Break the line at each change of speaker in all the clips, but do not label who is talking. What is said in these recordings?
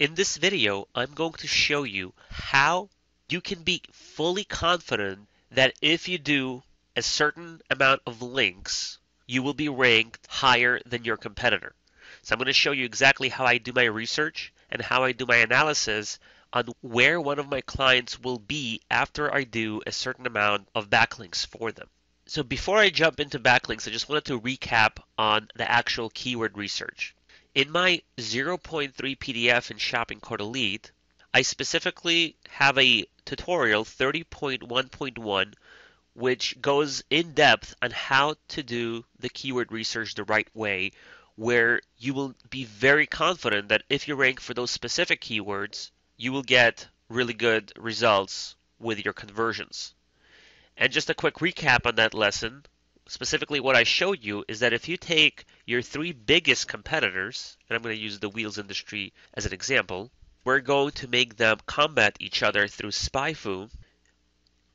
In this video, I'm going to show you how you can be fully confident that if you do a certain amount of links, you will be ranked higher than your competitor. So I'm going to show you exactly how I do my research and how I do my analysis on where one of my clients will be after I do a certain amount of backlinks for them. So before I jump into backlinks, I just wanted to recap on the actual keyword research. In my zero point 0.3 PDF in Shopping Cart Elite, I specifically have a tutorial 30.1.1 which goes in depth on how to do the keyword research the right way, where you will be very confident that if you rank for those specific keywords, you will get really good results with your conversions. And just a quick recap on that lesson. Specifically, what I showed you is that if you take your three biggest competitors, and I'm going to use the wheels industry as an example, we're going to make them combat each other through SpyFu.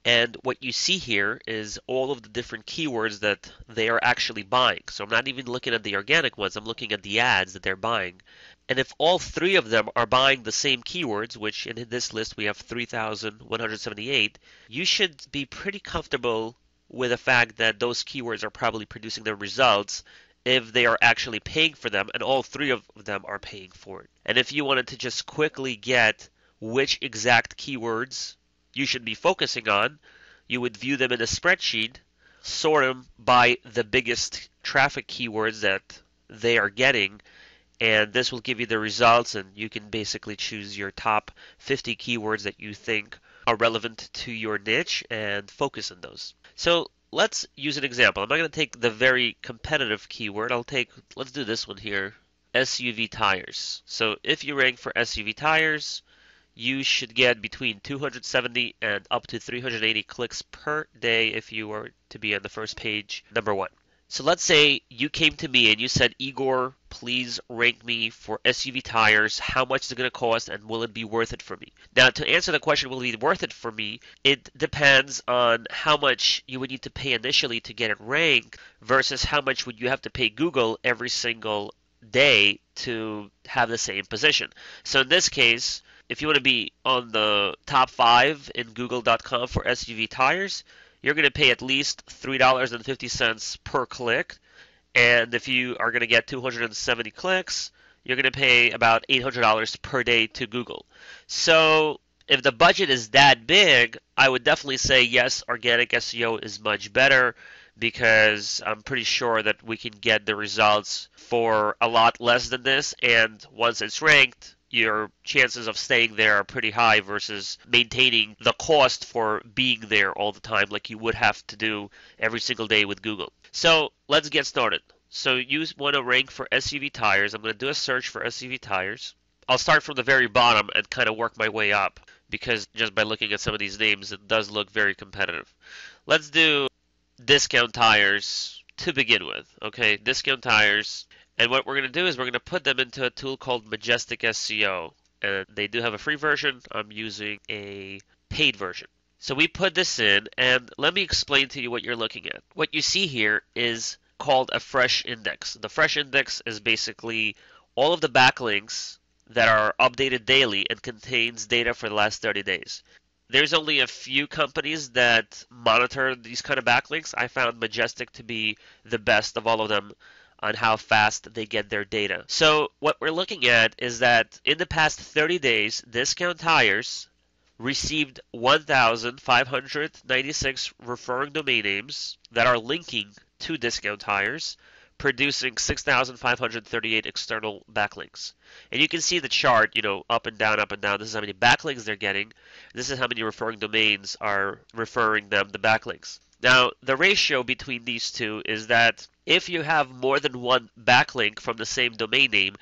And what you see here is all of the different keywords that they are actually buying. So I'm not even looking at the organic ones, I'm looking at the ads that they're buying. And if all three of them are buying the same keywords, which in this list we have 3,178, you should be pretty comfortable with the fact that those keywords are probably producing their results if they are actually paying for them, and all three of them are paying for it. And if you wanted to just quickly get which exact keywords you should be focusing on, you would view them in a spreadsheet, sort them by the biggest traffic keywords that they are getting, and this will give you the results, and you can basically choose your top 50 keywords that you think are relevant to your niche and focus on those. So let's use an example. I'm not going to take the very competitive keyword. Let's do this one here, SUV tires. So if you rank for SUV tires, you should get between 270 and up to 380 clicks per day if you were to be on the first page, number one. So let's say you came to me and you said, Igor, please rank me for SUV tires. How much is it going to cost and will it be worth it for me? Now, to answer the question, will it be worth it for me? It depends on how much you would need to pay initially to get it ranked versus how much would you have to pay Google every single day to have the same position. So in this case, if you want to be on the top 5 in Google.com for SUV tires, you're going to pay at least $3.50 per click. And if you are going to get 270 clicks, you're going to pay about $800 per day to Google. So if the budget is that big, I would definitely say yes, organic SEO is much better, because I'm pretty sure that we can get the results for a lot less than this. And once it's ranked, your chances of staying there are pretty high versus maintaining the cost for being there all the time like you would have to do every single day with Google. So let's get started. So you want to rank for SUV tires. I'm going to do a search for SUV tires. I'll start from the very bottom and kind of work my way up, because just by looking at some of these names, it does look very competitive. Let's do discount tires to begin with. Okay, discount tires. And what we're going to do is we're going to put them into a tool called Majestic SEO. And they do have a free version. I'm using a paid version. So we put this in, and let me explain to you what you're looking at. What you see here is called a fresh index. The fresh index is basically all of the backlinks that are updated daily and contains data for the last 30 days. There's only a few companies that monitor these kind of backlinks. I found Majestic to be the best of all of them on how fast they get their data. So what we're looking at is that in the past 30 days, Discount Tires received 1,596 referring domain names that are linking to Discount Tires, producing 6,538 external backlinks. And you can see the chart, up and down, up and down. This is how many backlinks they're getting. This is how many referring domains are referring them the backlinks. Now, the ratio between these two is that if you have more than one backlink from the same domain name,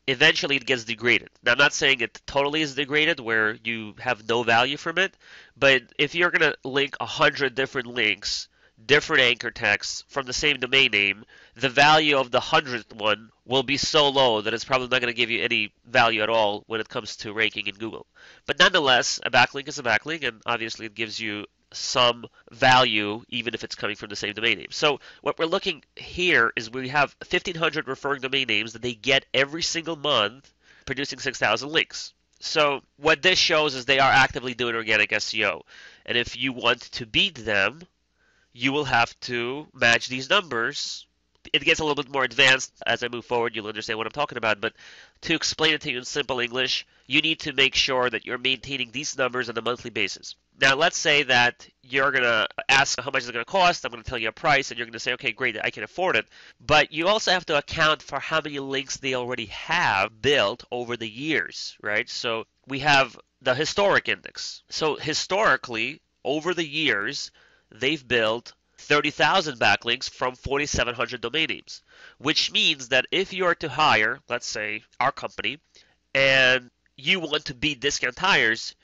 eventually it gets degraded. Now, I'm not saying it totally is degraded where you have no value from it, but if you're going to link 100 different links, different anchor texts from the same domain name, the value of the 100th one will be so low that it's probably not going to give you any value at all when it comes to ranking in Google. But nonetheless, a backlink is a backlink, and obviously it gives you some value even if it's coming from the same domain name. So what we're looking here is we have 1,500 referring domain names that they get every single month, producing 6,000 links. So what this shows is they are actively doing organic SEO. And if you want to beat them, you will have to match these numbers. It gets a little bit more advanced as I move forward. You'll understand what I'm talking about. But to explain it to you in simple English, you need to make sure that you're maintaining these numbers on a monthly basis. Now, let's say that you're going to ask how much is it going to cost. I'm going to tell you a price, and you're going to say, okay, great, I can afford it. But you also have to account for how many links they already have built over the years, right? So we have the historic index. So historically, over the years, they've built 30,000 backlinks from 4,700 domain names, which means that if you are to hire, let's say, our company, and you want to beat Discount Tires,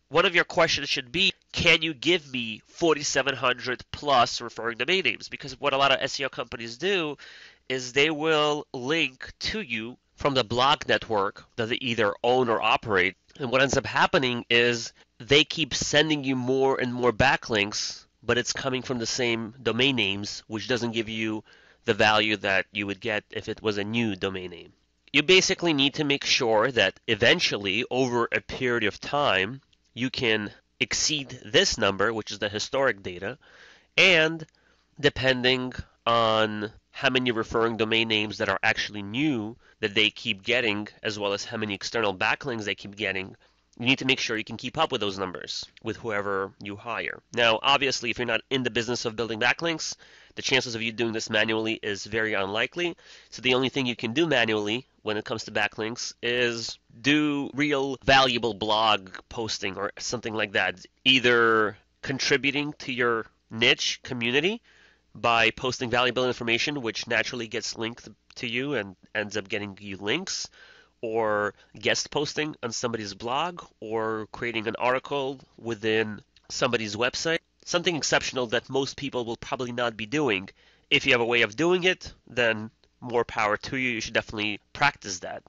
one of your questions should be, can you give me 4,700 plus referring domain names? Because what a lot of SEO companies do is they will link to you from the blog network that they either own or operate. And what ends up happening is they keep sending you more and more backlinks, but it's coming from the same domain names, which doesn't give you the value that you would get if it was a new domain name. You basically need to make sure that eventually, over a period of time, you can exceed this number, which is the historic data, and depending on how many referring domain names that are actually new that they keep getting, as well as how many external backlinks they keep getting, you need to make sure you can keep up with those numbers with whoever you hire. Now, obviously, if you're not in the business of building backlinks, the chances of you doing this manually is very unlikely. So the only thing you can do manually when it comes to backlinks is do real valuable blog posting or something like that, either contributing to your niche community by posting valuable information, which naturally gets linked to you and ends up getting you links, or guest posting on somebody's blog, or creating an article within somebody's website. Something exceptional that most people will probably not be doing. If you have a way of doing it, then more power to you. You should definitely practice that.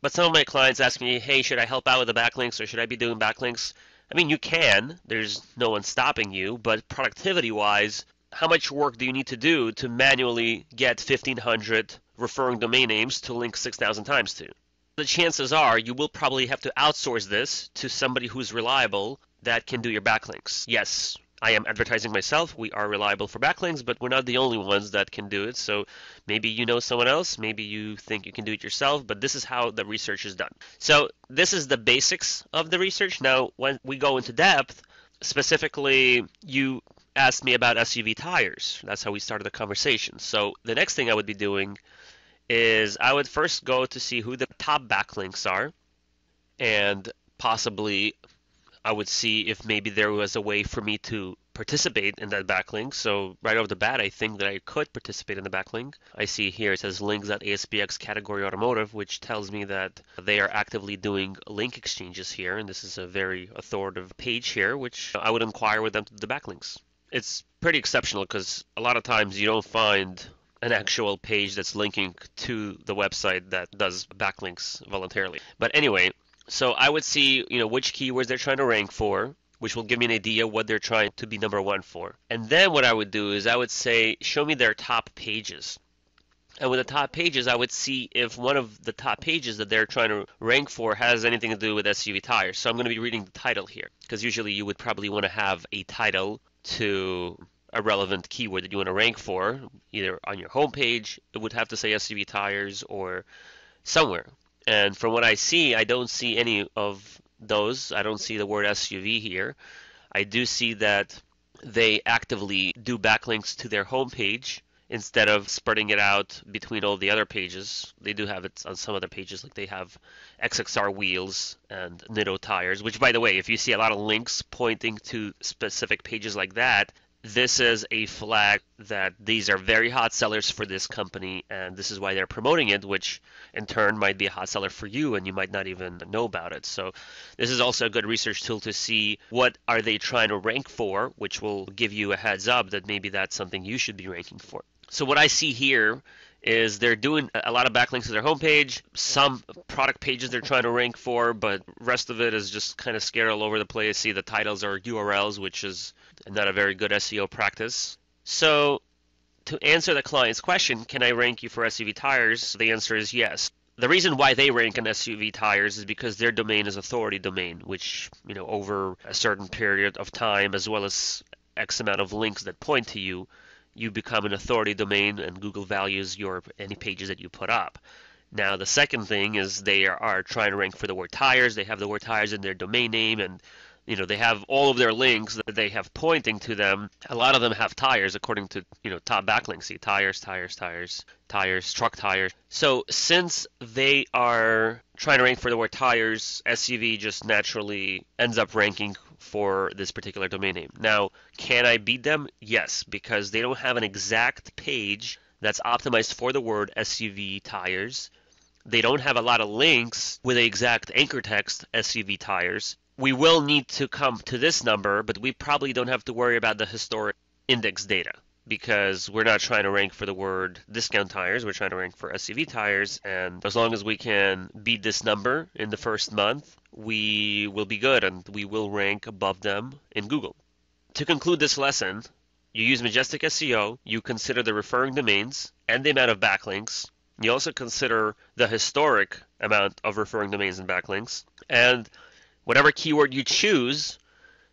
But some of my clients ask me, hey, should I help out with the backlinks or should I be doing backlinks? I mean, you can. There's no one stopping you. But productivity-wise, how much work do you need to do to manually get 1,500 referring domain names to link 6,000 times to? The chances are you will probably have to outsource this to somebody who's reliable that can do your backlinks. Yes, I am advertising myself. We are reliable for backlinks, but we're not the only ones that can do it. So maybe you know someone else. Maybe you think you can do it yourself, but this is how the research is done. So this is the basics of the research. Now, when we go into depth, specifically, you asked me about SUV tires. That's how we started the conversation. So the next thing I would be doing is I would first go to see who the top backlinks are, and possibly I would see if maybe there was a way for me to participate in that backlink. So right off the bat, I think that I could participate in the backlink. I see here it says links.aspx category automotive, which tells me that they are actively doing link exchanges here, and this is a very authoritative page here, which I would inquire with them to the backlinks. It's pretty exceptional because a lot of times you don't find an actual page that's linking to the website that does backlinks voluntarily. But anyway, so I would see, which keywords they're trying to rank for, which will give me an idea what they're trying to be number one for. And then what I would do is I would say, show me their top pages. And with the top pages, I would see if one of the top pages that they're trying to rank for has anything to do with SUV tires. So I'm going to be reading the title here, because usually you would probably want to have a title to a relevant keyword that you want to rank for, either on your homepage, it would have to say SUV tires, or somewhere. And from what I see, I don't see any of those. I don't see the word SUV here. I do see that they actively do backlinks to their homepage instead of spreading it out between all the other pages. They do have it on some other pages, like they have XXR wheels and Nitto tires, which, by the way, if you see a lot of links pointing to specific pages like that, this is a flag that these are very hot sellers for this company, and this is why they're promoting it, which in turn might be a hot seller for you, and you might not even know about it. So this is also a good research tool to see what are they trying to rank for, which will give you a heads up that maybe that's something you should be ranking for. So what I see here is they're doing a lot of backlinks to their homepage, some product pages they're trying to rank for, but rest of it is just kind of scattered all over the place. See, the titles are URLs, which is not a very good SEO practice. So to answer the client's question, can I rank you for SUV tires? The answer is yes. The reason why they rank in SUV tires is because their domain is authority domain, which, over a certain period of time, as well as X amount of links that point to you, you become an authority domain and Google values any pages that you put up. Now, the second thing is they are trying to rank for the word tires. They have the word tires in their domain name, and they have all of their links that they have pointing to them. A lot of them have tires according to, top backlinks. See, tires, tires, tires, tires, truck tires. So since they are trying to rank for the word tires, SUV just naturally ends up ranking for this particular domain name. Now, can I beat them? Yes, because they don't have an exact page that's optimized for the word SUV tires. They don't have a lot of links with the exact anchor text SUV tires. We will need to come to this number, but we probably don't have to worry about the historic index data because we're not trying to rank for the word discount tires. We're trying to rank for SUV tires, and as long as we can beat this number in the first month, we will be good and we will rank above them in Google. To conclude this lesson, you use Majestic SEO, you consider the referring domains and the amount of backlinks. You also consider the historic amount of referring domains and backlinks. And whatever keyword you choose,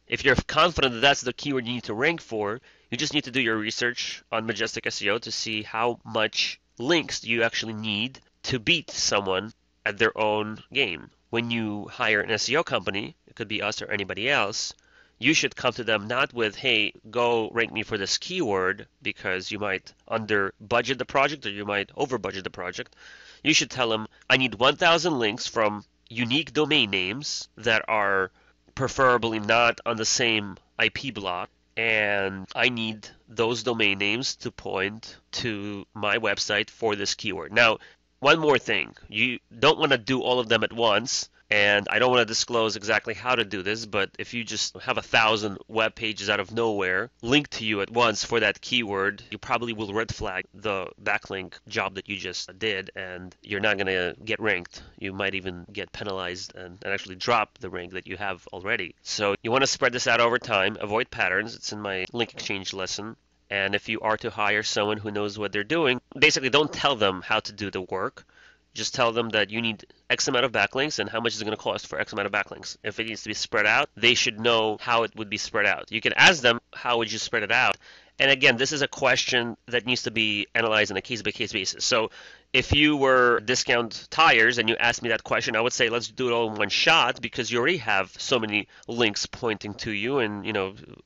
if you're confident that that's the keyword you need to rank for, you just need to do your research on Majestic SEO to see how much links you actually need to beat someone at their own game. When you hire an SEO company, it could be us or anybody else, you should come to them not with, hey, go rank me for this keyword, because you might under budget the project or you might over budget the project. You should tell them, I need 1,000 links from unique domain names that are preferably not on the same IP block, and I need those domain names to point to my website for this keyword. Now, one more thing, you don't want to do all of them at once. And I don't want to disclose exactly how to do this, but if you just have 1,000 web pages out of nowhere linked to you at once for that keyword, you probably will red flag the backlink job that you just did, and you're not going to get ranked. You might even get penalized and actually drop the rank that you have already. So you want to spread this out over time, avoid patterns. It's in my link exchange lesson. And if you are to hire someone who knows what they're doing, basically don't tell them how to do the work. Just tell them that you need X amount of backlinks and how much is it going to cost for X amount of backlinks. If it needs to be spread out, they should know how it would be spread out. You can ask them, how would you spread it out? And again, this is a question that needs to be analyzed on a case-by-case basis. So if you were discount tires and you asked me that question, I would say let's do it all in one shot because you already have so many links pointing to you, and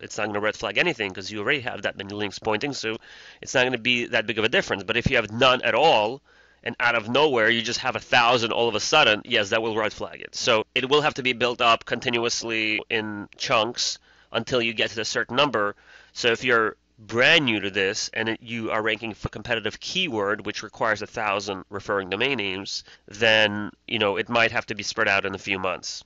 it's not going to red flag anything because you already have that many links pointing, so it's not going to be that big of a difference. But if you have none at all, and out of nowhere you just have 1,000 all of a sudden, yes, that will red flag it. So it will have to be built up continuously in chunks until you get to a certain number. So if you're brand new to this and you are ranking for competitive keyword, which requires 1,000 referring domain names, then it might have to be spread out in a few months.